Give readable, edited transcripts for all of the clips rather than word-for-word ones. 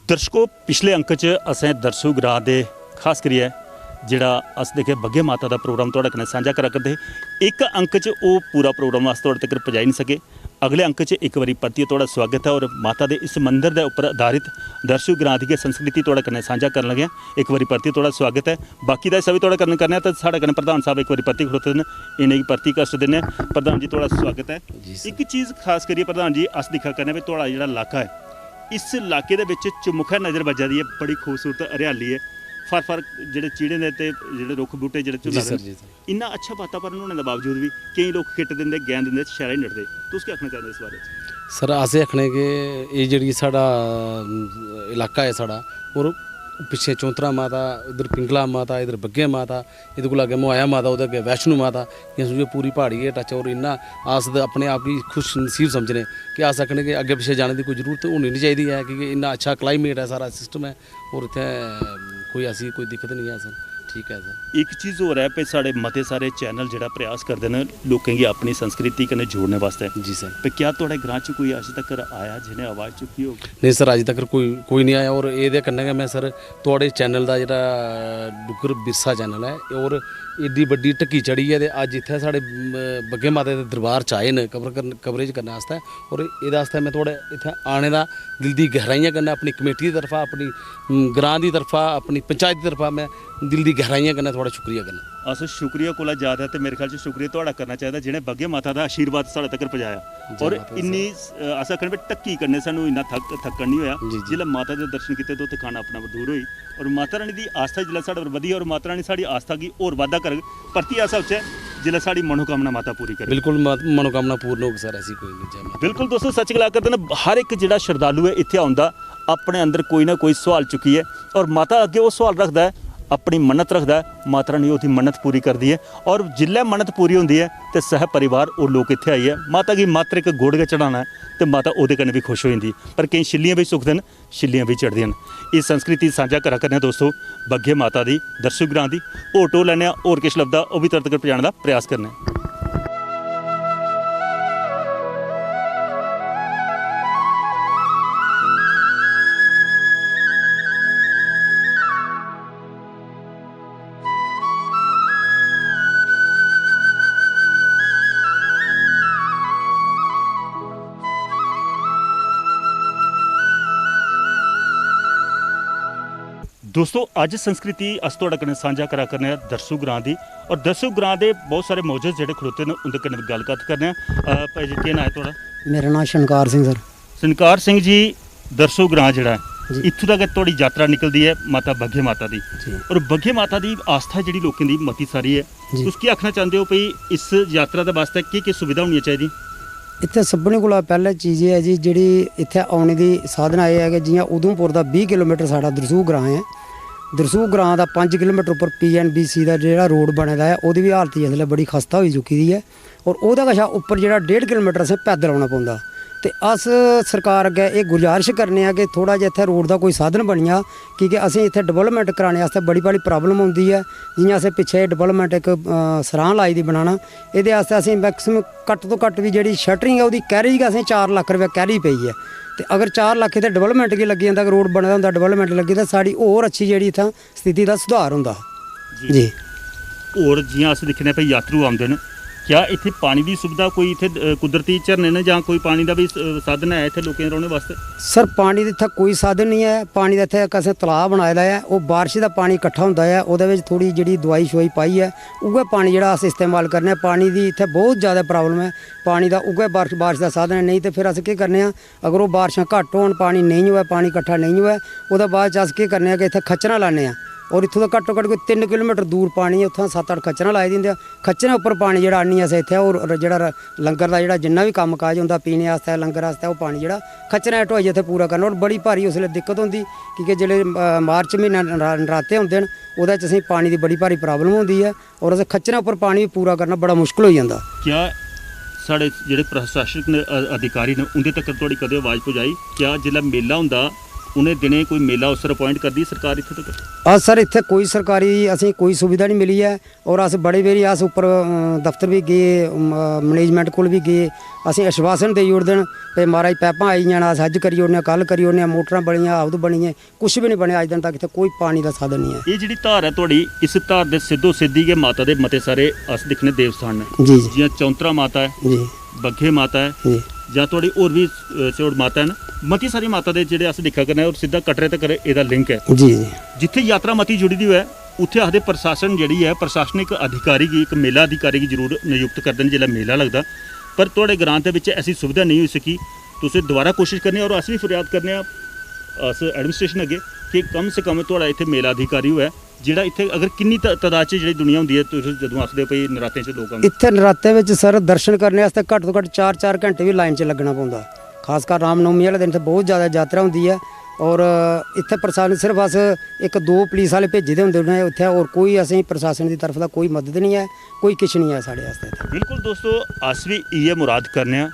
दर्शकों पिछले अंक च असें दरसू ग्रां दे खास करियै जिहड़ा अस देखे बग्गे माता दा प्रोग्राम तुहाडे कन्नै सांझा करा करदे हे। एक अंक च ओह पूरा प्रोग्राम अस तुहाडे तक पजाई नहीं सके। अगले अंक च एक बारी परतियै तुहाडा स्वागत है और माता दे इस मंदिर दे उप्पर आधारित दरसू ग्रां दी गै संस्कृति तुहाडे कन्नै सांझा करन लगे आं। एक बारी परतियै तुहाडा स्वागत है। बाकी दा सभी तुहाडे कन्नै करने तो साढ़े कन्नै प्रधान साहब एक बारी परतियै खड़ोते न, इन्हें परती कष्ट दिन्ने। प्रधान जी तुहाडा स्वागत है। एक चीज़ खास करियै प्रधान जी अस दिक्खा करने भी तुहाडा जिहड़ा इलाका है, इस इलाके दे विच चमुखा नज़र बजा दी है, बड़ी खूबसूरत हरियाली है, फर जेह्ड़े चीड़े ने ते जेह्ड़े रुख बूटे जेह्ड़े झुल्ला दे, इन्ना अच्छा वातावरण होने के बावजूद भी कई लोग खिट दिंदे गैं दिंदे शैल ही नड़दे। तुस क्या आखना चाहते इस बारे च? सर अस आखने कि ये जी साढ़ा इलाका है साढ़ा, और पिछे चौंतरा माता, इधर पिंगला माता, इधर बग्गे माता, इधर को अगे मोआया माता, उधर अगे वैष्णो माता, ये समझो पूरी पहाड़ी है टच। और इन्ना अस अपने आप की खुश नसीब समझने कि अस आखने कि अगे पिछे जाने की कोई जरूरत होनी नहीं चाहिए है, क्योंकि इन्ना अच्छा क्लाइमेट है, सारा सिस्टम है, और इतने कोई ऐसी कोई दिक्कत नहीं है सर। ठीक है सर। एक चीज़ हो रहा है पे साढ़े मते सारे चैनल जिहड़ा प्रयास करते हैं लोगों की अपनी संस्कृति कन्नै जोड़ने वास्ते। जी सर। पे क्या थोड़े ग्रां च कोई अज तक आया जिन्हें आवाज़ चुकी हो? नहीं सर, अज तक कोई नहीं आया। और ये कन्नै गै मैं सर थोड़े चैनल का जिहड़ा डुग्गर विरसा चैनल है, और एड्डी बड्डी ढक्की चढ़ी है, तो अज इत्थै साढ़े बग्गे माता दे दरबार च आए न कवरेज करने आस्तै। और एह्दे आस्तै मैं थोड़े इत्थै आने दा दिल दी गहराइयां कन्नै अपनी कमेटी दी तरफा, अपनी ग्रां दी तरफा, अपनी पंचायत दी तरफा मैं दिल दी गहराइयां कन्नै थोड़ा शुक्रिया करना। अस शुक्रिया कोला ज़्यादा तो मेरे ख्याल च शुक्रिया थोड़ा करना चाहिए जिन्हें बग्गे माता का आशीर्वाद साढ़े तक पजाया। और इन्नी अस आखने भी ढक्की कन्नै सानू इन्ना थक्कन नहीं होया। जिसलै माता दे दर्शन किते तो थकान अपना दूर होई, और माता रानी दी आस्था जिसलै साढ़े पर बधी, और माता रानी साड़ी आस्था की होर बाद्धा करग, परतियै अस उच्चे जिसलै साड़ी मनोकामना माता पूरी करे। बिल्कुल मनोकामना पूर्ण होग सर, ऐसी कोई नहीं। बिल्कुल दोस्तों, सच गल्ल करदे न, हर एक जिहड़ा श्रद्धालु है इत्थे आउंदा अपने अंदर कोई ना कोई सवाल चुकिए, और माता अगे वो सवाल रखता है, अपनी मन्नत रखता है, माता रानी उसकी मन्नत पूरी करती है। और जिल्लै मन्नत पूरी होती है तो सह परिवार और लोग इत्थे आइए माता की मात्र एक गुड़ गै चढ़ाना है, तो माता उहदे कन्नै भी खुश हो जाती। पर कई छिल्लियां भी सुखदे न, छिल्लियां भी चढ़दियां न। इस संस्कृति सांझा करा करने दोस्तों बग्गे माता दी दरसू ग्रां दी। होर टो लैने होर किश लभदा ओह भी तुहाडे तक पजाने दा प्रयास करने। दोस्तों अज संस्कृति अस तुहाडे कन्नै सांझा करा करने दरसू ग्रां दी, और दरसू ग्रां दे बहुत सारे मौजूद जेह्ड़े खड़ोते न उंदे कन्नै गल्लबात करने। भाई जी केह् नाम है तुहाडा? मेरा नाम शनकार सिंह सर। शनकार सिंह जी, दरसू ग्रां जेह्ड़ा है इत्थों तक तुहाडी यात्रा निकलदी है माता बग्गे माता दी, और बग्गे माता दी आस्था जेह्ड़ी लोकें दी मती सारी है। तुस केह् आखना चाहते हो भई इस यात्रा दे वास्ते केह् सुविधा होनी चाहिदी? इत्थे सभनें कोला पैह्ले चीज़ एह् है जी, जेह्ड़ी इत्थे औने दी साधना एह् है कि जियां उधमपुर दा 20 किलोमीटर साढ़ा दरसू ग्रां है, दरसू ग्रां दा 5 किलोमीटर उप्पर PNBC दा जेह्ड़ा रोड बने दा है, ओह्दी बी हालत इसलै बड़ी खस्ता होई चुकी दी है। और ओह्दे कशा उप्पर जेह्ड़ा 1.5 किलोमीटर असें पैदल औना पौंदा। ते अस सरकार अग्गै एह् गुजारिश करने आं कि थोड़ा जिहा इत्थै रोड दा कोई साधन बनी जा, क्योंकि असें इत्थै डेवलपमेंट कराने आस्तै बड़ी बड़ी प्रॉब्लम औंदी है। जियां असें पिच्छे डेवलपमेंट इक सरांऽ लाई दी बनाना, एह्दे आस्तै असें मैक्सिमम घट्ट तो घट्ट भी जेह्ड़ी शटरिंग है ओह्दी कैरी गै असें 4 लाख रपेआ कैरी पेई है। ते अगर 4 लाख इत्थै डेवलपमेंट गी लग्गी जंदा, अगर रोड बने दा होंदा डेवलपमेंट लग्गी तां साढ़ी होर अच्छी जेह्ड़ी इत्थै स्थिति दा सुधार होंदा जी। होर जियां अस दिक्खने भाई यात्रु आंदे न, क्या इत्थे पानी की सुविधा कोई इत्थे कुदरती झरने न जां कोई पानी का भी साधन है इत्थे लोकें रौहने वास्ते? सर पानी दा इत्थै कोई साधन नहीं है। पानी दा इत्थै इक असें तलाऽ बनाए दा है, ओह् बारिश दा पानी कट्ठा होंदा है, ओह्दे बिच थोड़ी जेह्ड़ी दवाई शवाई पाइयै उ'ऐ पानी जेह्ड़ा अस इस्तेमाल करने आं। पानी दी इत्थै बहुत ज़्यादा प्रॉब्लम है, पानी दा उ'ऐ बारिश दा साधन है। नहीं तो फिर अस केह् करने आं, अगर ओह् बारिशां घट्ट होन, पानी नेईं होऐ, पानी कट्ठा नेईं होऐ, ओह्दे बाद च अस केह् करने आं कि इत्थै खच्चरां लान्ने आं। और इत्थों दा घट्टो घट्ट कोई 3 किलोमीटर दूर पानी है, उत्थां 7-8 खच्चरां लाई दिंदे। खच्चरें उप्पर पानी जेह्ड़ा आह्नियै असें इत्थै और जेह्ड़ा लंगर दा जेह्ड़ा जिन्ना बी कम्म काज होंदा पीने आस्तै लंगर आस्तै, ओह् पानी जेह्ड़ा खच्चरें ढोइयै इत्थै पूरा करना। और बड़ी भारी उसलै दिक्कत होंदी, क्योंकि जेल्लै मार्च म्हीना नराते होंदे न, ओह्दे च असें पानी दी बड़ी भारी प्रॉब्लम होंदी है, और असें खच्चरें उप्पर पानी पूरा करना बड़ा मुश्कल होई जंदा। क्या साढ़े जेह्ड़े प्रशासक अधिकारी न उंदे तक थोड़ी कदें आवाज़ पुजाई? क्या जिसलै मेला होंदा ਉਹਨੇ ਦਿਨੇ ਕੋਈ ਮੇਲਾ ਅਫਸਰ ਅਪਾਇੰਟ ਕਰਦੀ ਸਰਕਾਰ ਇੱਥੇ ਤੱਕ? ਸਰ ਇੱਥੇ ਕੋਈ ਸਰਕਾਰੀ ਅਸੀਂ ਕੋਈ ਸੁਵਿਧਾ ਨਹੀਂ ਮਿਲੀ ਹੈ ਔਰ ਅਸ ਬੜੇ ਵਾਰੀ ਅਸ ਉੱਪਰ ਦਫ਼ਤਰ ਵੀ ਗਏ ਮੈਨੇਜਮੈਂਟ ਕੋਲ ਵੀ ਗਏ ਅਸੀਂ ਆਸ਼ਵਾਸਨ ਦੇ ਉੜ ਦੇਣ ਤੇ ਮਹਾਰਾਜ ਪੈਪਾਂ ਆਈ ਜਾਣਾ ਅਸ ਅੱਜ ਕਰੀ ਉਹਨੇ ਕੱਲ ਕਰੀ ਉਹਨੇ ਮੋਟਰਾਂ ਬਣੀਆਂ ਆਉਦ ਬਣੀਆਂ ਕੁਝ ਵੀ ਨਹੀਂ ਬਣਿਆ ਅੱਜ ਦਿਨ ਤੱਕ ਇੱਥੇ ਕੋਈ ਪਾਣੀ ਦਾ ਸਾਧਨ ਨਹੀਂ ਹੈ। ਇਹ ਜਿਹੜੀ ਧਾਰ ਹੈ ਤੁਹਾਡੀ ਇਸ ਧਾਰ ਦੇ ਸਿੱਧੋ ਸਿੱਧੀ ਕੇ ਮਾਤਾ ਦੇ ਮਤੇ ਸਾਰੇ ਅਸ ਦਿਖਣੇ ਦੇਵਸਥਾਨ ਨੇ ਜੀ ਜੀ ਜਿਵੇਂ ਚੌਂਤਰਾ ਮਾਤਾ ਹੈ ਜੀ ਬੱਗੇ ਮਾਤਾ ਹੈ ਜੀ ਜਾਂ ਤੁਹਾਡੀ ਹੋਰ ਵੀ ਚੋੜ ਮਾਤਾ ਹਨ ਮਤੀ ਸਾਰੀ ਮਾਤਾ ਦੇ ਜਿਹੜੇ ਅਸੀਂ ਦੇਖਿਆ ਕਰਨਾ ਔਰ ਸਿੱਧਾ ਕਟਰੇ ਤੱਕ ਇਹਦਾ ਲਿੰਕ ਹੈ। ਜੀ ਜੀ ਜਿੱਥੇ ਯਾਤਰਾ ਮਤੀ ਜੁੜੀ ਦੀ ਹੋਇਆ ਉੱਥੇ ਆਖਦੇ ਪ੍ਰਸ਼ਾਸਨ ਜਿਹੜੀ ਹੈ ਪ੍ਰਸ਼ਾਸਨਿਕ ਅਧਿਕਾਰੀ ਕੀ ਇੱਕ ਮੇਲਾ ਅਧਿਕਾਰੀ ਕੀ ਜ਼ਰੂਰ ਨਿਯੁਕਤ ਕਰਦੇ ਨੇ ਜਿਹੜਾ ਮੇਲਾ ਲੱਗਦਾ ਪਰ ਤੁਹਾਡੇ ਗ੍ਰਾਂਟ ਦੇ ਵਿੱਚ ਐਸੀ ਸੁਵਿਧਾ ਨਹੀਂ ਹੋਈ ਸਕੀ ਤੁਸੀਂ ਦੁਬਾਰਾ ਕੋਸ਼ਿਸ਼ ਕਰਨੀ ਔਰ ਅਸੀਂ ਵੀ ਫਰਿਆਦ ਕਰਨੇ ਆ ਅਸ ਐਡਮਿਨਿਸਟ੍ਰੇਸ਼ਨ ਅੱਗੇ ਕਿ ਕਮ ਸੇ ਕਮ ਤੁਹਾਡਾ ਇੱਥੇ ਮੇਲਾ ਅਧਿਕਾਰੀ ਹੋਇਆ ਜਿਹੜਾ ਇੱਥੇ ਅਗਰ ਕਿੰਨੀ ਤਾਦਾਦ 'ਚ ਜਿਹੜੀ ਦੁਨੀਆ ਹੁੰਦੀ ਹੈ ਤੁਸੀਂ ਜਦੋਂ ਆਖਦੇ ਹੋ ਭਈ ਨਰਾਤਿਆਂ 'ਚ ਲੋਕ ਆਉਂਦੇ ਇੱਥੇ ਨਰਾਤੇ ਵਿੱਚ ਸਰ ਦਰਸ਼ਨ ਕਰਨੇ ਵਾਸਤੇ ਘੱਟ ਤੋਂ ਘੱਟ 4-4 ਘੰਟੇ ਵੀ ਲਾਈਨ 'ਚ ਲੱਗਣਾ ਪੈਂਦਾ ਖਾਸ ਕਰ ਰਾਮਨੌਮੀ ਵਾਲੇ ਦਿਨ ਤੇ ਬਹੁਤ ਜ਼ਿਆਦਾ ਯਾਤਰਾ ਹੁੰਦੀ ਹੈ ਔਰ ਇੱਥੇ ਪ੍ਰਸ਼ਾਸਨ ਸਿਰਫ ਬਸ 1-2 ਪੁਲਿਸ ਵਾਲੇ ਭੇਜੇ ਦੇ ਹੁੰਦੇ ਨੇ ਉੱਥੇ ਔਰ ਕੋਈ ਅਸੀਂ ਪ੍ਰਸ਼ਾਸਨ ਦੀ ਤਰਫ ਦਾ ਕੋਈ ਮਦਦ ਨਹੀਂ ਹੈ ਕੋਈ ਕੁਛ ਨਹੀਂ ਹੈ ਸਾਡੇ ਵਾਸਤੇ ਇੱਥੇ। ਬਿਲਕੁਲ ਦੋਸਤੋ ਅਸ ਵੀ ਇਹ ਮੁਰਾਦ ਕਰਨੇ ਆ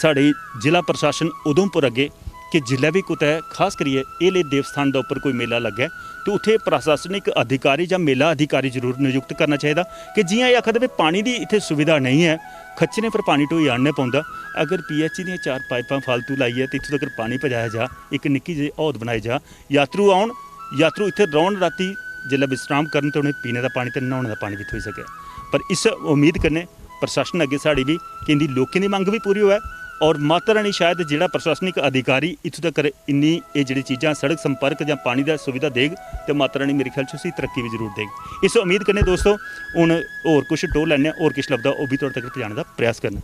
ਸਾਡੇ ਜ਼ਿਲ੍ਹਾ ਪ੍ਰਸ਼ਾਸਨ ਉਧਮਪੁਰ ਅੱਗੇ ਕਿ ਜਿੱਲਾ ਵੀ ਕੁਤੈ ਖਾਸ ਕਰੀਏ ਇਹ ਲਈ ਦੇਵਸਥਾਨ ਦੇ ਉੱਪਰ ਕੋਈ ਮੇਲਾ ਲੱਗਾ ਤੇ ਉੱਥੇ ਪ੍ਰਸ਼ਾਸਨਿਕ ਅਧਿਕਾਰੀ ਜਾਂ ਮੇਲਾ ਅਧਿਕਾਰੀ ਜ਼ਰੂਰ ਨਿਯੁਕਤ ਕਰਨਾ ਚਾਹੀਦਾ ਕਿ ਜਿਵੇਂ ਇਹ ਆਖਦੇ ਵੀ ਪਾਣੀ ਦੀ ਇੱਥੇ ਸੁਵਿਧਾ ਨਹੀਂ ਹੈ ਖੱਚਨੇ ਪਰ ਪਾਣੀ ਢੋਈ ਆਣਨੇ ਪਾਉਂਦਾ ਅਗਰ ਪੀਐਚਈ ਦੀਆਂ 4 ਪਾਈਪਾਂ ਫालतू ਲਾਈਏ ਤੇ ਇੱਥੋਂ ਤੱਕ ਪਾਣੀ ਪਜਾਇਆ ਜਾ ਇੱਕ ਨਿੱਕੀ ਜਿਹੀ ਹੌਦ ਬਣਾਈ ਜਾ ਯਾਤਰੂ ਆਉਣ ਯਾਤਰੂ ਇੱਥੇ ਰਹਿਣ ਰਾਤੀ ਜਿੱਲਾ ਵਿਸ਼ਰਾਮ ਕਰਨ ਤੇ ਉਹਨੇ ਪੀਣੇ ਦਾ ਪਾਣੀ ਤੇ ਨਹਾਉਣ ਦਾ ਪਾਣੀ ਵੀ ਹੋ ਸਕੇ ਪਰ ਇਸ ਉਮੀਦ ਕਰਨੇ ਪ੍ਰਸ਼ਾਸਨ ਅੱਗੇ ਸਾਡੀ ਵੀ ਕਿ ਇਹਦੀ ਲੋਕਾਂ ਦੀ ਮੰਗ ਵੀ ਪੂਰੀ ਹੋਇਆ ਔਰ ਮਾਤਾ ਰਾਣੀ ਸ਼ਾਇਦ ਜਿਹੜਾ ਪ੍ਰਸ਼ਾਸਨਿਕ ਅਧਿਕਾਰੀ ਇੱਥੋਂ ਤੱਕ ਇੰਨੀ ਇਹ ਜਿਹੜੀ ਚੀਜ਼ਾਂ ਸੜਕ ਸੰਪਰਕ ਜਾਂ ਪਾਣੀ ਦਾ ਸੁਵਿਧਾ ਦੇਗ ਤੇ ਮਾਤਾ ਰਾਣੀ ਮੇਰੇ ਖਿਆਲ 'ਚ ਉਸੇ ਤਰੱਕੀ ਵੀ ਜ਼ਰੂਰ ਦੇਗ ਇਸ ਉਮੀਦ ਕਰਨੇ ਦੋਸਤੋ ਹੁਣ ਹੋਰ ਕੁਝ ਟੋ ਲੈਣੇ ਹੋਰ ਕੁਝ ਲੱਭਦਾ ਉਹ ਵੀ ਤੁਹਾਡੇ ਤੱਕ ਪਹੁੰਚਾਉਣ ਦਾ ਪ੍ਰਯਾਸ ਕਰਨਾ।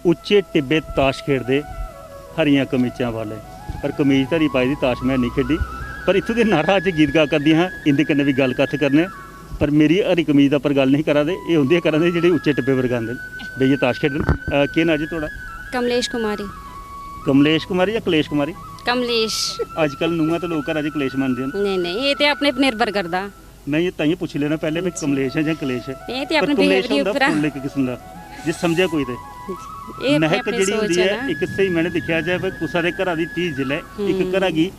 ਉੱਚੇ ਟਿੱਬੇ ਤਾਸ਼ ਖੇਡਦੇ ਹਰੀਆਂ ਕਮੀਜ਼ਾਂ ਵਾਲੇ ਪਰ ਕਮੀਜ਼ ਧਰੀ ਪਾਈ ਦੀ ਤਾਸ਼ ਮੈਂ ਨਹੀਂ ਖੇਡੀ ਪਰ ਇੱਥੋਂ ਦੇ ਨਾਰਾ ਅੱਜ ਗੀਤ ਗਾ ਕਰਦੀਆਂ ਹਾਂ ਇੰਦੇ ਕੰਨੇ ਵੀ ਗੱਲ ਕੱਥ ਕਰਨੇ ਪਰ ਮੇਰੀ ਹਰੀ ਕਮੀਜ਼ ਦਾ ਪਰ ਗੱਲ ਨਹੀਂ ਕਰਾਂਦੇ ਇਹ ਹੁੰਦੇ ਕਰਾਂਦੇ ਜਿਹੜੇ ਉੱਚੇ ਟਿੱਬੇ ਵਰਗਾਂਦੇ ਬਈ ਇਹ ਤਾਸ਼ ਖੇਡਣ ਕੀ ਨਾਂ ਜੀ ਤੁਹਾਡਾ? कमलेश कुमारी। ਕਮਲੇਸ਼ ਕੁਮਾਰੀ ਜਾਂ ਕਲੇਸ਼ ਕੁਮਾਰੀ? कमलेश। ਅੱਜ ਕੱਲ ਨੂੰਹਾਂ ਤਾਂ ਲੋਕ ਘਰਾਂ 'ਚ ਕਲੇਸ਼ ਮੰਨਦੇ ਹਨ। नहीं नहीं ये तो अपने पर निर्भर करता। ਨਹੀਂ ਇਹ ਤਾਂ ਹੀ ਪੁੱਛ ਲੈਣਾ ਪਹਿਲੇ ਵੀ ਕਮਲੇਸ਼ ਹੈ ਜਾਂ ਕਲੇਸ਼ ਹੈ ਇਹ ਤੇ ਆਪਣੇ ਪਰ ਕਮਲੇਸ਼ behavior ਹੁੰਦਾ ਉੱਪਰ ਆ। ਫੁੱਲ ਇੱਕ ਕਿਸਮ ਦਾ ਜੇ ਸਮਝਿਆ ਕੋਈ ਤੇ ये ਮਹਿਕ अपनी ਜਿਹੜੀ सोच ਹੁੰਦੀ है ਹੈ ना। ਇੱਕ ਸਹੀ ਮੈਨੇ ਦੇਖਿਆ ਜਾਏ ਵੀ ਕੁਸਾ ਦੇ ਘਰਾਂ ਦੀ ਚੀਜ਼ ਜਿਲੇ ਇੱਕ ਘਰਾਂ ਦੀ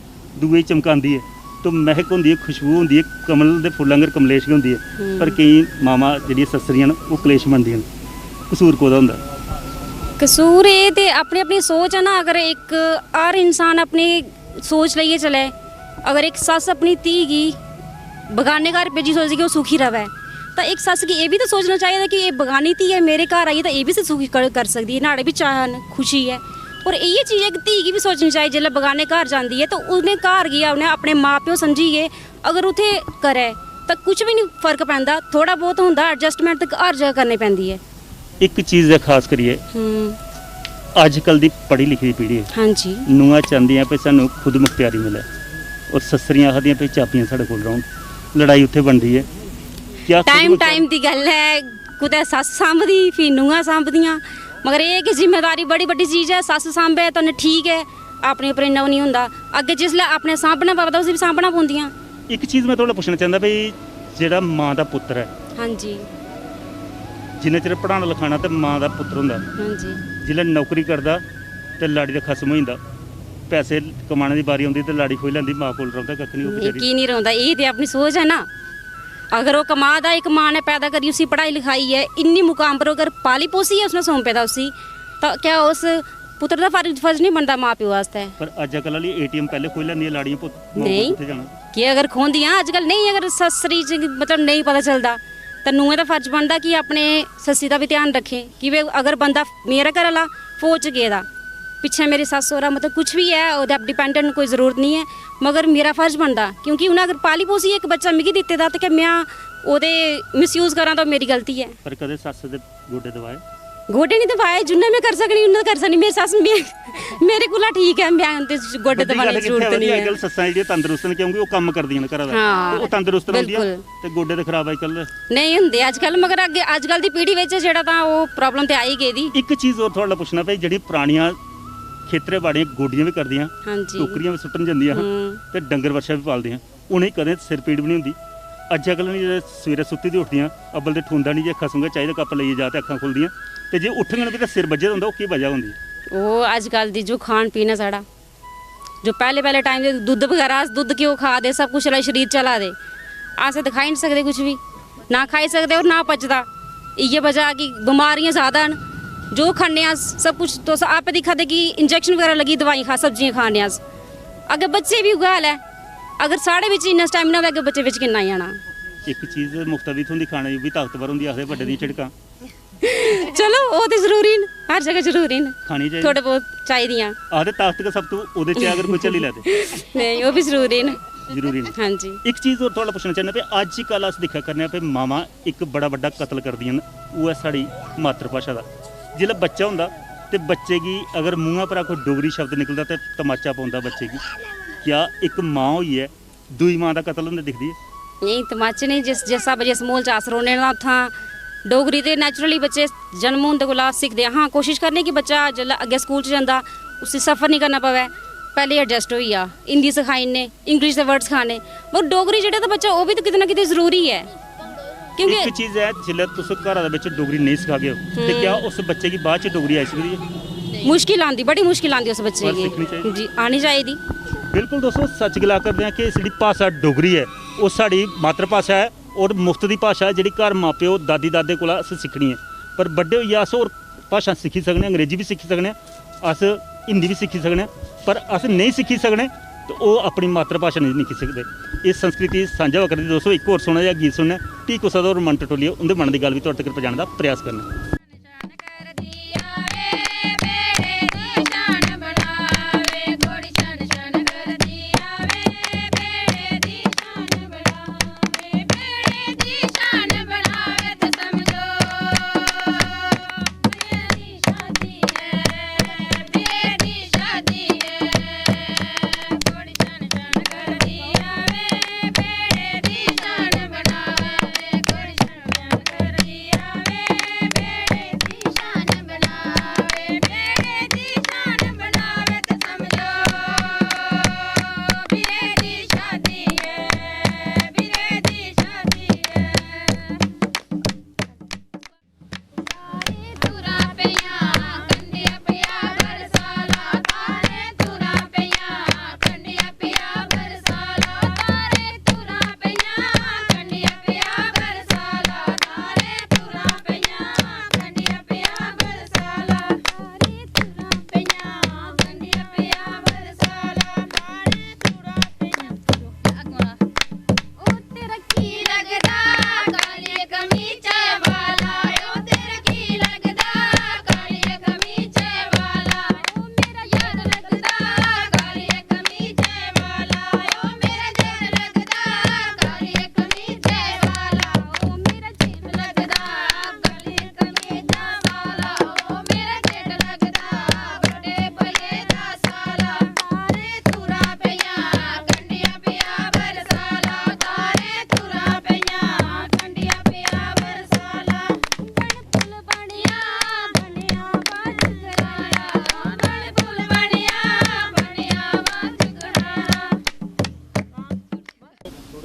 ਦੂਏ ਚਮਕਾਉਂਦੀ ਹੈ तो महक होंदी है, खुशबू होंदी है, कमल दे फुੱਲ अंगर कमलेश होंदी है। पर कई मामा ਜਿਹੜੀਆਂ ਸੱਸਰੀਆਂ ਨੇ ਉਹ ਕਲੇਸ਼ ਬਣਦੀਆਂ ਨੇ। ਕਸੂਰ ਕੋਦਾ ਹੁੰਦਾ? कसूर ये ते अपनी अपनी सोच है ना। अगर एक हर इंसान अपनी सोच लेइए चले, अगर एक सस अपनी धी गी बगाने घर भेजी सोचदी कि वो सुखी रवे, तो एक सस गी ये भी तो सोचना चाहिए कि ये बगानी धी है मेरे घर आई है तो ये भी तो सुखी कर सकदी है, नाड़े भी चाहन खुशी है। और ये चीज़ एक धी गी भी सोचनी चाहिए जिसलै बगाने घर जाती है तो उन्हें घर गया उन्हें अपने माँ प्यो समझिए अगर उत्थे करे तो कुछ भी नहीं फर्क पैंदा, थोड़ा बहुत होंदा एडजस्टमेंट तो हर जगह करनी पैंदी है। ਇੱਕ ਚੀਜ਼ ਦਾ ਖਾਸ ਕਰੀਏ, ਅੱਜ ਕੱਲ ਦੀ ਪੜ੍ਹੀ ਲਿਖੀ ਪੀੜ੍ਹੀ ਹੈ, हाँ जी ਨੂੰਹਾਂ ਚਾਹੁੰਦੀਆਂ ਵੀ ਸਾਨੂੰ ਖੁਦ ਮੁਖਤਿਆਰੀ ਮਿਲੇ, ਔਰ ਸੱਸਰੀਆਂ ਆਖਦੀਆਂ ਵੀ ਚਾਬੀਆਂ ਸਾਡੇ ਕੋਲ ਰਹਿਣ। ਲੜਾਈ ਉੱਥੇ ਬਣਦੀ ਹੈ। ਕਿਆ टाइम दी गल है, कुदै सस सांभदी फिर नूंहां सांभदियां, मगर ये कि जिम्मेदारी बड़ी बड्डी चीज़ है। सस सांभे तो ठीक है, अपने उप्पर इन्ना नहीं होंदा, अग्गे जिसलै अपने सांभना पवदा उसी भी सांभना पौंदियां। ਇੱਕ ਚੀਜ਼ ਮੈਂ ਤੁਹਾਡਾ ਪੁੱਛਣਾ ਚਾਹੁੰਦਾ ਵੀ ਜਿਹੜਾ ਮਾਂ ਦਾ ਪੁੱਤਰ ਹੈ, हाँ जी ਜਿੰਨਾ ਚਿਰ ਪੜ੍ਹਾਉਣਾ ਲਿਖਾਉਣਾ ਤੇ ਮਾਂ ਦਾ ਪੁੱਤਰ ਹੁੰਦਾ, हाँ जी ਜਿਲ੍ਹੇ ਨੌਕਰੀ ਕਰਦਾ ਤੇ ਲਾੜੀ ਦਾ ਖਸਮ ਹੋ ਜਾਂਦਾ, ਪੈਸੇ ਕਮਾਉਣ ਦੀ ਵਾਰੀ ਆਉਂਦੀ ਤੇ ਲਾੜੀ ਖੋਹ ਲੈਂਦੀ, ਮਾਂ ਕੋਲ ਰਹਿੰਦਾ ਕੱਖ ਨਹੀਂ ਉਹ ਵਿਚਾਰੀ। की नहीं रौंदा, ये ते अपनी सोच है ना। अगर वो कमा दा, एक माँ ने पैदा करी उसी पढ़ाई लिखाई है इन्नी मुकाम पर, अगर पाली पोसी है उसने सौंपे दा उसी, तो क्या उस पुत्र का फर्ज नहीं बनता माँ प्यो वास्ते? ਪਰ ਅੱਜ ਕੱਲ੍ਹ ਵਾਲੀ ਏਟੀਐਮ ਪਹਿਲੇ ਖੋਹ ਲੈਂਦੀਆਂ ਲਾੜੀਆਂ पुत्त नहीं। ਕਿੱਥੇ ਜਾਣਾ? कि अगर खोंदियां अजकल नहीं, अगर ससरी च मतलब नहीं पता चलता तो नूंहें का फर्ज बनता कि अपने सस्सी का भी ध्यान रखें कि वे अगर बंदा मेरा घर वाला फौज च गेदा, पिछे मेरी सस सौरा मतलब कुछ भी है ओह्दे डिपेंडेंट कोई ज़रूरत नहीं है, मगर मेरा फर्ज बनता क्योंकि उन्हें अगर पाली पोसी एक बच्चा मिगी दित्ते दा तो क्या मैं ओह्दे मिसयूज़ करां तो मेरी गलती है। ਪਰ ਕਦੇ ਸੱਸ ਦੇ ਗੋਡੇ ਦਵਾਏ? गोडे नहीं दबाए, जिन्ना मैं कर सकनी उन्ना कर सकनी। मेरी सस मेरे कोला ठीक है, मैं उनते गोडे दबाने की जरूरत नहीं ਅੱਜ ਕੱਲ੍ਹ है। ਸੱਸਾਂ ਜਿਹੜੀਆਂ ਤੰਦਰੁਸਤ ਨੇ ਕਿਉਂਕਿ ਉਹ ਕੰਮ ਕਰਦੀਆਂ ਨੇ ਘਰਾਂ ਦਾ, ਹਾਂ, ਤੇ ਉਹ ਤੰਦਰੁਸਤ ਰਹਿੰਦੀਆਂ ਬਿਲਕੁਲ। ਤੇ ਗੋਡੇ ਤੇ ਖਰਾਬ ਅੱਜ ਕੱਲ੍ਹ। नहीं होंदे अजकल, मगर अगे अजकल दी पीढ़ी विच जेहड़ा तां वो प्रॉब्लम ते आई गई दी। ਇੱਕ ਚੀਜ਼ ਹੋਰ ਤੁਹਾਡਾ ਪੁੱਛਣਾ ਪਈ, ਜਿਹੜੀ ਪੁਰਾਣੀਆਂ ਖੇਤਰੇ ਬਾੜੀਆਂ ਗੋਡੀਆਂ ਵੀ ਕਰਦੀਆਂ, हाँ जी ਟੋਕਰੀਆਂ ਵੀ ਸੁੱਟਣ ਜਾਂਦੀਆਂ ਤੇ ਡੰਗਰ ਵਰਸ਼ਾ ਵੀ ਪਾਲਦੀਆਂ, ਉਹਨੇ ਕਦੇ ਸਿਰ ਪੀੜ ਵੀ ਨਹੀਂ ਹੁੰਦੀ। ਅੱਜ ਕੱਲ੍ਹ ਨਹੀਂ ਜਿਹੜੇ ਸਵੇਰੇ ਸੁੱਤੀ ਦੀ ਉੱਠਦੀਆਂ ਅੱਬਲ ਤੇ ਠੁੰਦਾ ਨਹੀਂ, ਜੇ ਖਸੂਗਾ ਚਾਹੀਦਾ ਕੱਪ ਲਈਏ ਜਾ ਤੇ ਅੱਖਾਂ ਖੁੱਲਦੀਆਂ, ਤੇ ਜੇ ਉੱਠਣ ਵੀ ਤਾਂ ਸਿਰ ਵੱਜੇ ਹੁੰਦਾ, ਉਹ ਕੀ ਵਜ੍ਹਾ ਹੁੰਦੀ ਹੈ? वो अजकल दी जो खान पीन है साढ़ा, जो पहले टाइम दे दुद्ध वगैरह अस दुद्ध क्यों खा दे, सब कुछ शरीर चला दे, अस दिखाई नहीं सकते कुछ भी, ना खाई सकते और ना पचदा। इ'यै वजह कि बीमारियां ज़्यादा न, जो खन्ने अस सब कुछ तुस आपे दिक्खा दे कि इंजैक्शन वगैरह लगी दवाई खा सब्जियां खाने अस, अग्गे बच्चे भी उ'ऐ हाल है। अगर साढ़े बिच इन्ना स्टैमिना होवे अग्गे बच्चे बिच किन्ना ही आना। ਇੱਕ ਚੀਜ਼ ਮੁਖਤਲਿਫ ਹੁੰਦੀ, ਖਾਣੇ ਵੀ ਤਾਕਤਵਰ ਹੁੰਦੀ, ਆਖਦੇ ਵੱਡੇ ਦੀਆਂ ਝਿੜਕਾਂ चलो वो तो जरूरी न, हर जगह जरूरी न, ਖਾਣੀ ਚਾਹੀਦੀ। थोड़े बहुत चाहिए। ਆਖਦੇ ਤਾਕਤ ਸਭ ਤੋਂ ਉਹਦੇ ਚ ਅਗਰ ਕੋਈ ਚੱਲੀ ਲੈ ਤੇ नहीं वो भी जरूरी न। ਜ਼ਰੂਰੀ ਨਹੀਂ। हाँ जी ਇੱਕ ਚੀਜ਼ ਹੋਰ ਤੁਹਾਡਾ ਪੁੱਛਣਾ ਚਾਹੁੰਦਾ ਵੀ ਅੱਜ ਕੱਲ੍ਹ ਅਸੀਂ ਦੇਖਿਆ ਕਰਨੇ ਆ ਵੀ ਮਾਵਾਂ ਇੱਕ ਬੜਾ ਵੱਡਾ ਕਤਲ ਕਰਦੀਆਂ ਨੇ, ਉਹ ਹੈ ਸਾਡੀ ਮਾਤਰ ਭਾਸ਼ਾ ਦਾ। ਜਿਹੜਾ ਬੱਚਾ ਹੁੰਦਾ ਤੇ ਬੱਚੇ ਕੀ ਅਗਰ ਮੂੰਹਾਂ ਪਰ ਕੋਈ ਡੋਗਰੀ ਸ਼ਬਦ ਨਿਕਲਦਾ ਤੇ ਤਮਾਚਾ ਪਾਉਂਦਾ ਬੱਚੇ ਕੀ। ਕਿਆ ਇੱਕ ਮਾਂ ਹੋਈ ਹੈ ਦੂਈ ਮਾਂ ਦਾ ਕਤਲ ਹੁੰਦੇ ਦਿਖਦੀ ਹੈ? नहीं तमाचे नहीं, जिस स्हाबै जिस माहौल च अस रौह्ने ना उत्थां डोगरी ते नैचुरली बच्चे जन्म होंदे कोला सिखदे। हाँ कोशिश करने कि बच्चा जेल्लै अग्गें स्कूल च जंदा उसी सफ़र नहीं करना पवै, पहले एडजस्ट होई जा, हिंदी सखाई ने, इंग्लिश दे वर्ड सखाने, मगर डोगरी जेह्ड़ा तां बच्चा ओह् भी तो किते ना किते जरूरी है। क्योंकि ਇੱਕ ਚੀਜ਼ ਹੈ ਜਿल्लै तुस घरा ਦੇ ਵਿੱਚ डोगरी नहीं सिखा गए हो ਤੇ ਕਿਆ ਉਸ ਬੱਚੇ की बाद च डोगरी आई सकदी है? मुश्किल आंदी, बड़ी मुश्किल आंदी उस बच्चे और सीखनी की चाहिए। जी, आनी चाहिदी। ਬਿਲਕੁਲ ਦੋਸਤੋ ਸੱਚ ਗਲਾ ਕਰਦੇ ਹਾਂ ਕਿ ਜਿਹੜੀ ਭਾਸ਼ਾ ਡੋਗਰੀ ਹੈ ਉਹ ਸਾਡੀ ਮਾਤਰ ਭਾਸ਼ਾ ਹੈ ਔਰ ਮੁਫਤ ਦੀ ਭਾਸ਼ਾ ਹੈ, ਜਿਹੜੀ ਘਰ ਮਾਪਿਓ ਦਾਦੀ ਦਾਦੇ ਕੋਲ ਅਸੀਂ ਸਿੱਖਣੀ ਹੈ। ਪਰ ਵੱਡੇ ਹੋਈਏ ਅਸ ਹੋਰ ਭਾਸ਼ਾ ਸਿੱਖੀ ਸਕਨੇ, ਅੰਗਰੇਜ਼ੀ ਵੀ ਸਿੱਖੀ ਸਕਨੇ, ਅਸ हिंदी भी सीखी सकने, पर अस नहीं सीखी सकने तो वो अपनी मातृ भाषा नहीं सीखी सकते। इस संस्कृति साझा करते दोस्तों एक और सुना या गीत सुनना टी कुसा और मन टटोलिए उनके मन की गल भी तुहाडे तक पहुँचाने का प्रयास करना।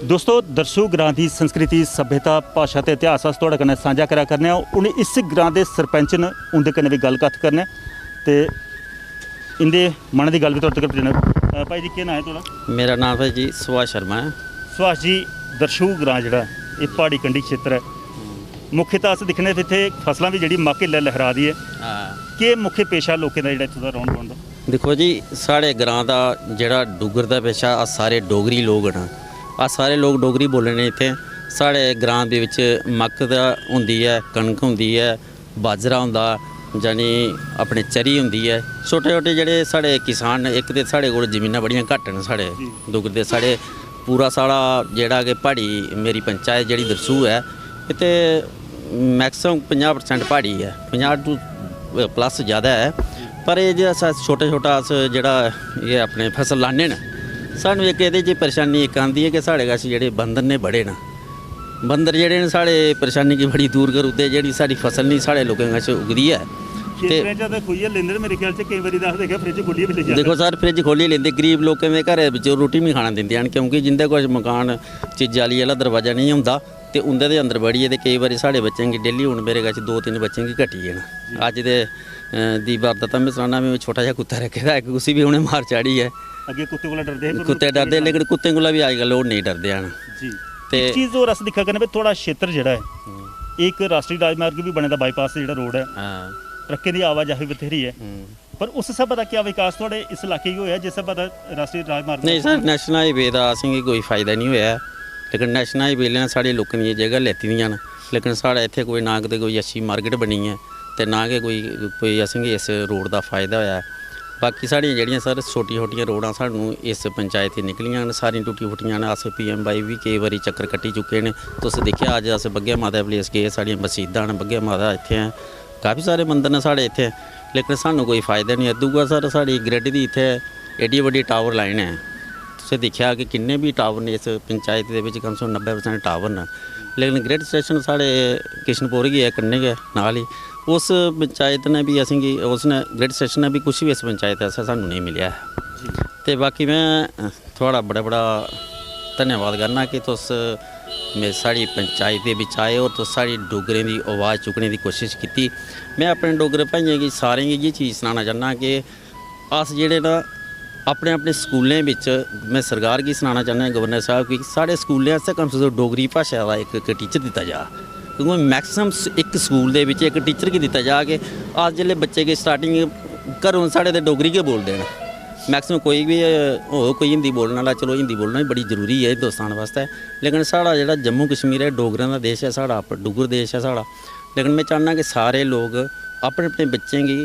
दोस्तों दरसू ग्रां की संस्कृति सभ्यता भाषा ते इतिहास अस तुहाडे कन्नै सांझा करा करने उन इस ग्रां के सरपंच न उंदे कन्नै भी गल कत्थ करने ते इंदे मन की गल भी तुहाडे तक पहुंचाने। भाई जी केह् नाम है तुहाडा? मेरा नाम है जी सुभाष शर्मा है। सुभाष जी दरसू ग्रां जेह्ड़ा ये पहाड़ी कंढी क्षेत्र है मुख्यतः अस दिक्खने ते इत्थे फसलां भी जेह्ड़ी मक्क लहरा दी है केह् मुख्य पेशा लोकें दा जेह्ड़ा इत्थूं दा रौह्न बौह्न दा? देखो जी साढ़े ग्रां दा जेह्ड़ा डुग्गर दा पेशा अस सारे डोगरी लोग न अस सारे लोग डोगरी बोलने इत्थे। साढ़े ग्रां दे विच मक्क दा होंदी है कणक होंदी है बाजरा होंदा जानी अपने चरी होंदी है। छोटे छोटे जेह्ड़े साढ़े किसान न एक ते साढ़े कोल जमीनां बड़ियां घट्ट न साढ़े डुग्गर दे साढ़े पूरा साढ़ा जेह्ड़ा कि प्हाड़ी मेरी पंचायत जेह्ड़ी दरसू है इत्थे मैक्सिमम 50% प्हाड़ी है 50 टू प्लस ज़्यादा है। पर ये जो अस छोटा छोटा अस जेह्ड़ा ये अपने फसल लाने न सानू एक एह्दे च परेशानी एक आंदी है कि साढ़े कश जेह्ड़े बंदर ने बड़े न बंदर जेह्ड़े न साढ़े परेशानी गी बड़ी दूर करी ओड़दे जेह्ड़ी साढ़ी फसल नहीं साढ़े लोकें कश उगदी है। खेतरें च ते खुइयै लैंदे ने मेरे ख्याल च केईं बारी दसदे कि फ्रिज खोलियै भी लेई जांदे। देखो सर फ्रिज खोलियै लेंदे गरीब लोकें दे घरै बिच रोटी नहीं खाना दिंदे न क्योंकि जिंदे कोल मकान च जाली आह्ला दरवाजा नहीं होंदा ते उंदे दे अंदर बड़ियै ते केईं बारी साढ़े बच्चें गी डेली हून मेरे कश 2-3 बच्चें गी घटी गे न। अज्ज दे दी वारदात में सनाना में छोटा जेहा कुत्ता रखे दा इक उसी भी उ'नें मार चाढ़ी है। अगे कुत्ते कोला डरदे हे कुत्ते डरदे लेकिन कुत्तें कोला भी अजकल लोग नहीं डरदे हैं जी। ते एक चीज़ होर अस दिक्खा करने भी थोड़ा क्षेत्र जेह्ड़ा है एक राष्ट्रीय राजमार्ग भी बने दा बाईपास जेह्ड़ा रोड है हाँ ट्रकें दी आवाजाही बथेरी है पर उस स्हाबै दा क्या विकास थोड़े इस इलाके गी होया जिस स्हाबै दा राष्ट्रीय राजमार्ग नहीं सर नैशनल हाईवे का असेंगी कोई फायदा नहीं होया लेकिन नैशनल हाईवे ने साढ़े लोकें दी जगह लैती दियां न लेकिन साढ़े इत्थे कोई ना कदे कोई अच्छी मार्केट बनी है ते ना गै कोई असेंगी इस रोड का फायदा होया। बाकी साढ़ियां जेह्ड़ियां सर छोटियां छोटियां रोडां सानूं इस पंचायत च निकलियां न सारियां टुट्टी फुट्टियां न अस PMY भी केईं बारी चक्कर कट्टी चुके न। तुस दिक्खेआ अज्ज अस बग्गे माता प्लेस गे साढ़ियां मसीतां न बग्गे माता इत्थे हैं काफ़ी सारे मंदर न साढ़े इत्थे लेकिन सानूं कोई फायदा नहीं है। दूआ सर साढ़ी ग्रिड दी इत्थे एड्डी बड्डी टावर लाइन है तुसें दिक्खेआ कि किन्ने भी टावर ने इस पंचायत दे विच कम से कम 90% टावर न लेकिन ग्रिड स्टेशन साढ़े किशनपुर गै है कन्नै गै नाल ही उस पंचायत ने भी असेंगी उसने ग्रिड स्टेशन ने भी कुछ भी इस पंचायत ऐसा सानू नहीं मिलिया है। तो बाकी मैं थोड़ा बड़ा धन्यवाद करना कि तुस साड़ी पंचायत के बिच आए और तुस साड़ी डोगरें की आवाज़ चुकने की कोशिश की। मैं अपने डोगरे भाइयों की सारें गी ये चीज़ सनाना चाहना कि अस जेह्ड़े ना अपने अपने स्कूलें बिच मैं सरकार की सनाना चाहना गवर्नर साहब कि साढ़े स्कूलें आस्तै कम से कम डोगरी भाशा का एक टीचर दिता जा क्योंकि मैक्सिमम एक स्कूल दे विच एक टीचर गी दिता जा कि अस जेल्लै बच्चे गी स्टार्टिंग घरों साढ़े ते डोगरी गै बोलदे न मैक्सिमम कोई भी हो कोई हिंदी बोलने वाला चलो हिंदी बोलना भी बड़ी जरूरी है हिंदुस्तान वास्ते लेकिन साढ़ा जेह्ड़ा जम्मू कश्मीर है डोगरें दा देश है साढ़ा डुग्गर देश है साढ़ा लेकिन मैं चाहना कि सारे लोग अपने अपने बच्चें गी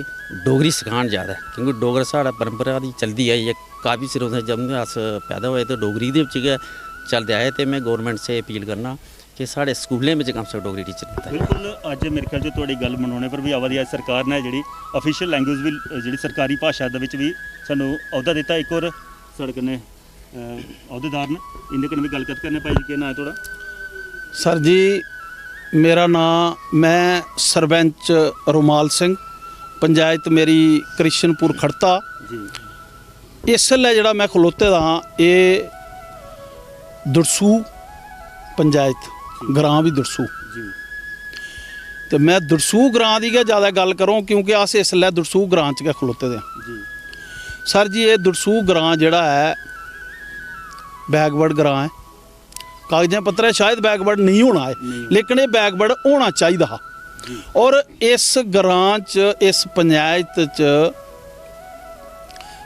डोगरी सखान ज़्यादा क्योंकि डोगरा साढ़ा परंपरा दी चलदी आई है काफ़ी सिरों से जब अस पैदा होए तो डोगरी दे विच गै चलदे आए तो मैं गौरमेंट से अपील करना कि साढ़े स्कूलें में कम से कम डोगरी टीचर दिता बिल्कुल अज मेरे ख्याल च तुहाडी गल मनोने पर भी आवा दी है सरकार ने जी ऑफिशियल लैंगुएज भी जी सरकारी भाषा भी सानू अहुदा दिता। एक होर साढ़े कन्नै अहुदेदार न इंदे कन्नै भी गलकत करने भाई जी केह् नाम है थोड़ा? सर जी मेरा नाम मैं सरपंच रुमाल सिंह पंचायत मेरी कृष्णपुर खड़ता जी इसलै जेह्ड़ा मैं खलोते दा हाँ ये दरसू पंचायत ग्रां भी दरसू जी तो मैं दरसू ग्रां की गै ज़्यादा गल करूँ क्योंकि अस इसलै दरसू ग्रां च गै खलोते दे जी सर जी ये दरसू ग्रां जेह्ड़ा है बैकवर्ड ग्रां है कागजें पत्तरें शायद बैकवर्ड नहीं होना है लेकिन ये बैकवर्ड होना चाहिए हा और इस ग्रां च इस पंचायत च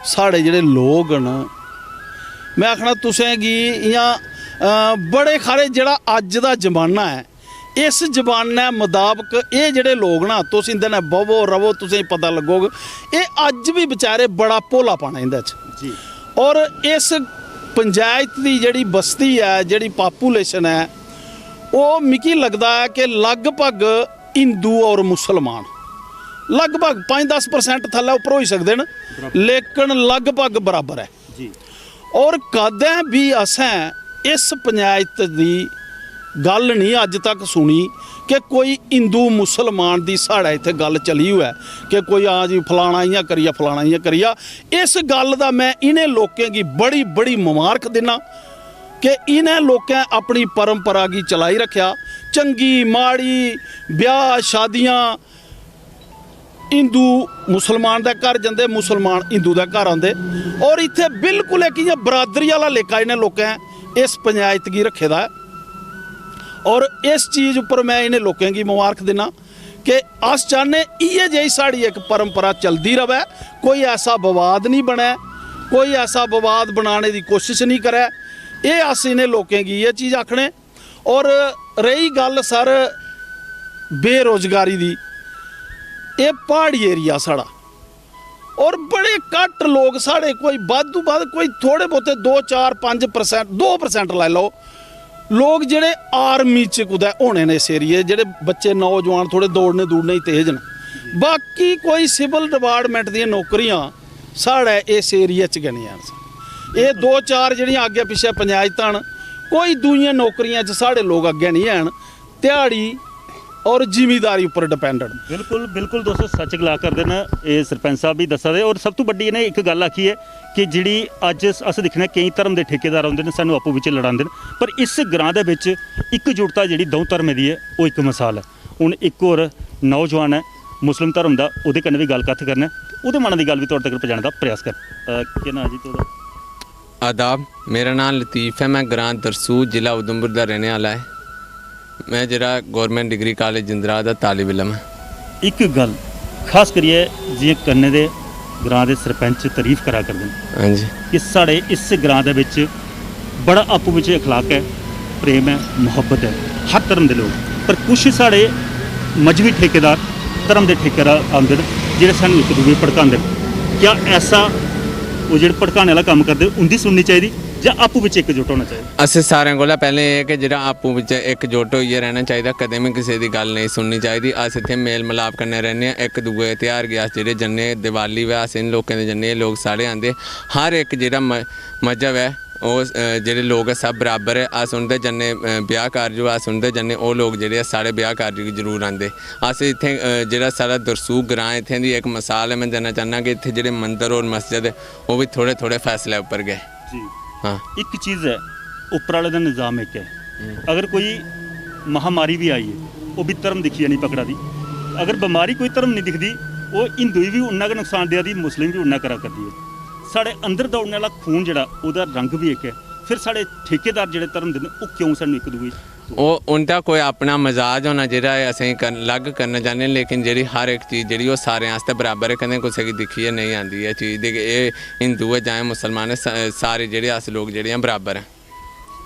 साढ़े जेह्ड़े लोग न मैं आखना तुसें गी इ'यां बड़े खारे जेह्ड़ा अज्ज दा जमाना है इस जमाने मुताबक ये जेह्ड़े लोग ना तुस इंदे ने बवो रवो तुसें पता लगोग ये अज्ज भी बेचारे बड़ा भोला पाना इंदे च जी और इस पंचायत की जेह्ड़ी बस्ती है जेह्ड़ी पापूलेशन है वो मिगी लगदा है कि लगभग हिंदू और मुसलमान लगभग 5-10% थल्ले उप्पर होई सकदे न लेकिन लगभग बराबर है जी और कदें भी असें इस पंचायत की गल नहीं अज तक सुनी कि कोई हिंदू मुसलमान की साढ़े इत्थे गल चली हुई है कि कोई हाँ जी फलाना इ'यां करिया फलाना इ'यां करिया। इस गल का मैं इन्हें लोगों की बड़ी बड़ी मुबारक देना कि इन्हें लोकें अपनी परंपरा की चलाई रखा। चंगी माड़ी ब्याह शादियां हिंदू मुसलमान दे घर जंदे, मुसलमान हिंदू दे घर आंदे, और इत्थे बिल्कुल एक इ'यां बरादरी वाला लेखा इन्हें लोकें इस पंचायत गी रखे दा है। और इस चीज़ उपर मैं इन्हें लोकें गी मुबारक देना कि अस चाहने इ'यै जेही साड़ी एक परंपरा चलदी रवै, कोई ऐसा विवाद नहीं बने, कोई ऐसा विवाद बनाने की कोशिश नहीं करे। ये अस इन्हें लोकें गी ये चीज़ आखने। और रही गल सर बेरोजगारी दी, ये पहाड़ी एरिया साढ़ा, और बड़े घट लोग साढ़े, कोई वाधू बद कोई थोड़े बहुते 2-4-5% 2% लाई लो लोग जेड़े आर्मी च कुदै होने ने इस एरिए, जेड़े बच्चे नौजवान थोड़े दौड़ने दूड़ने तेज न, बाकी कोई सिविल डिपार्टमेंट दी नौकरियां साढ़े इस एरिया च गै नहीं हैन। ये 2-4 ਜਿਹੜੀਆਂ अगे पिछे पंचायतां न, कोई दूइयां नौकरियां च साढ़े लोग अगे नहीं हैन, दिहाड़ी और जिमीदारी उपर डिपेंडेंट। बिल्कुल बिल्कुल दोस्तों सच गला करदे न, ये सरपंच साहब भी दस्सा दे। और सब तो बड्डी इन्हें एक गल आखी है कि जिहड़ी अज अस दिक्खने कई धर्म के ठेकेदार आउंदे ने, सानूं आपू विच लड़ांदे न, पर इस ग्रां दे विच इकजुटता जिहड़ी दौं धर्में दी है वो एक मिसाल है। हुण एक होर नौजवान है मुस्लिम धर्म दा, उहदे कन्नै भी गल कत्थ करना, उहदे मन की गल भी तुहाडे तक पहुंचाने दा प्रयास कर। केह् नाम जी तुहाडा? आदाब, मेरा नाम लतीफ़ है, मैं ग्रां दरसू जिला उधमपुर का रहने वाला है। मैं जरा गौरमेंट डिग्री कॉलेज जिंद्रा दा तालिब इलम है। एक गल खास करिए जियां कन्ने दे ग्रां दे सरपंच तारीफ करा करदे न हाँ जी, कि साढ़े इस ग्रां दे विच बड़ा आपू विच अखलाक है, प्रेम है, मुहब्बत है, हर धर्म दे लोग। पर कुछ साढ़े मजहबी ठेकेदार धर्म के ठेकेदार आंदे न जेह्ड़े सानूं इक दूए भड़कांदे न। क्या ऐसा वो जेह्ड़े भड़काने वाला कम्म करदे उंदी सुननी चाहिदी जां आपू विच इकजुट होना चाहिए? असें सारें कोला पैह्लें एह् कि जेह्ड़ा आपूं बिच्च इकजुट होइयै रहना चाहिदा, कदें भी किसी दी गल्ल नहीं सुननी चाहिदी। अस इत्थै मेल मलाप कन्नै रैह्ने आं, इक दूए ध्यार गी अस जेह्ड़े जन्ने, दिवाली होऐ अस इन लोकें दे जन्ने, लोग साढ़े आंदे। हर इक जेह्ड़ा मजहब है ओह् जेह्ड़े लोग सब बराबर है, अस उं'दे जन्ने, ब्याह कारज होऐ अस उं'दे जन्ने, ओह् लोग जेह्ड़े साढ़े ब्याह कारज गी जरूर आंदे। अस इत्थै जेह्ड़ा साढ़ा दरसू ग्रां इत्थै दी एक मिसाल है, मैं देना चाहना कि इत्थै जेह्ड़े मंदर और मस्जिद है ओह् भी थोड़े थोड़े फैसले उप्पर गए। जी हाँ, एक चीज़ है, उपर वाले का निज़ाम एक है, अगर कोई महामारी भी आई है वो भी धर्म दिखिए नहीं पकड़ा दी। अगर बीमारी कोई धर्म नहीं दिखती, वो हिंदू भी उन्ना का नुकसान दिया दी, मुस्लिम भी उन्ना करा करदी है। साढ़े अंदर दौड़ने वाला खून जड़ा उहदा रंग भी एक है। फिर साढ़े ठेकेदार जेह्ड़े धर्म दे न ओह् क्यों सानूं एक दूए ओह् उं'दा कोई अपना मजाज होना जेह्ड़ा असें अलग करना चाह्न्ने, लेकिन जेह्ड़ी हर इक चीज़ जेह्ड़ी ओह् सारें आस्तै बराबर है, कदें कुसै गी दिक्खियै नहीं आंदी है चीज़ दी कि एह् हिंदू है जां मुसलमान है, सारे जेह्ड़े अस लोग जेह्ड़े आं बराबर हैं।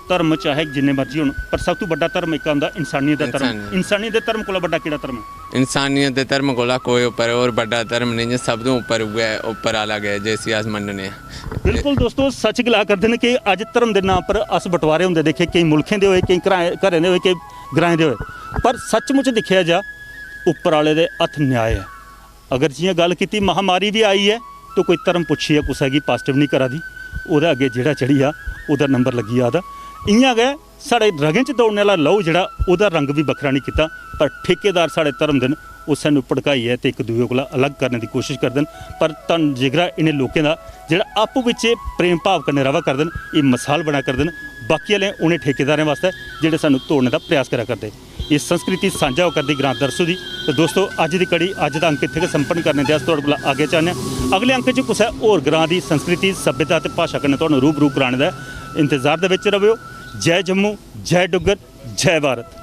धर्म चाहे जिन्ने मर्जी होन, पर सब तो बड़ा धर्म एक आंदा इंसानियत दा धर्म। इंसानियत। इंसानियत दे धर्म कोला बड़ा केड़ा धर्म है? इंसानियत दे धर्म कोला कोई उप्पर और बड़ा धर्म नहीं है, सब तो उप्पर उ'ऐ उप्पर आला गै जिसी अस मन्नने आं। बिल्कुल दोस्तों सच गला करदे न कि अज धर्म के नाम पर अस बंटवारे होंदे देखे, कई मुल्खें दे होए, कई घरें दे होए, कई ग्राएं दे होए, पर सचमुच दिक्खेआ जा उप्पर आले दे हत्थ न्याय है। अगर जियां गल कीती महामारी भी आई है तो कोई धर्म पुच्छिए कुसै गी पॉजिटिव नहीं करा दी, ओह्दे अग्गे जेह्ड़ा चढ़ी आ ओह्दा नंबर लग्गी आ दा। इ'यां गै साढ़े रगें च दौड़ने आह्ला लहू जेह्ड़ा ओह्दा रंग भी बक्खरा नहीं कीता, पर ठेकेदार साढ़े धर्म दे न ओह् सानूं भड़काइयै ते इक दूए कोला अलग करने की कोशिश करदे न। पर धन जिगरा इन्हें लोकें दा जेह्ड़ा आपूं बिच्च प्रेम भाव कन्नै रवा करदे न, एह् मिसाल बना करदे न बाकी आह्ले उ'नें ठेकेदारें वास्ते जेह्ड़े सानूं तोड़ने दा प्रयास करा करदे। इस संस्कृति सांझा होकर दी ग्रां दरसू दी। तो दोस्तों अज्ज दी कड़ी अज्ज दा अंक इत्थे गै संपन्न करने दे अस तुहाडे कोला अग्गे चाहने आं। अगले अंक च कुसै होर ग्रां दी संस्कृति सभ्यता ते भाशा कन्नै तुहानूं रूबरू कराने दा इंतजार दे विच रवेओ। जय जम्मू, जय डुग्गर, जय भारत।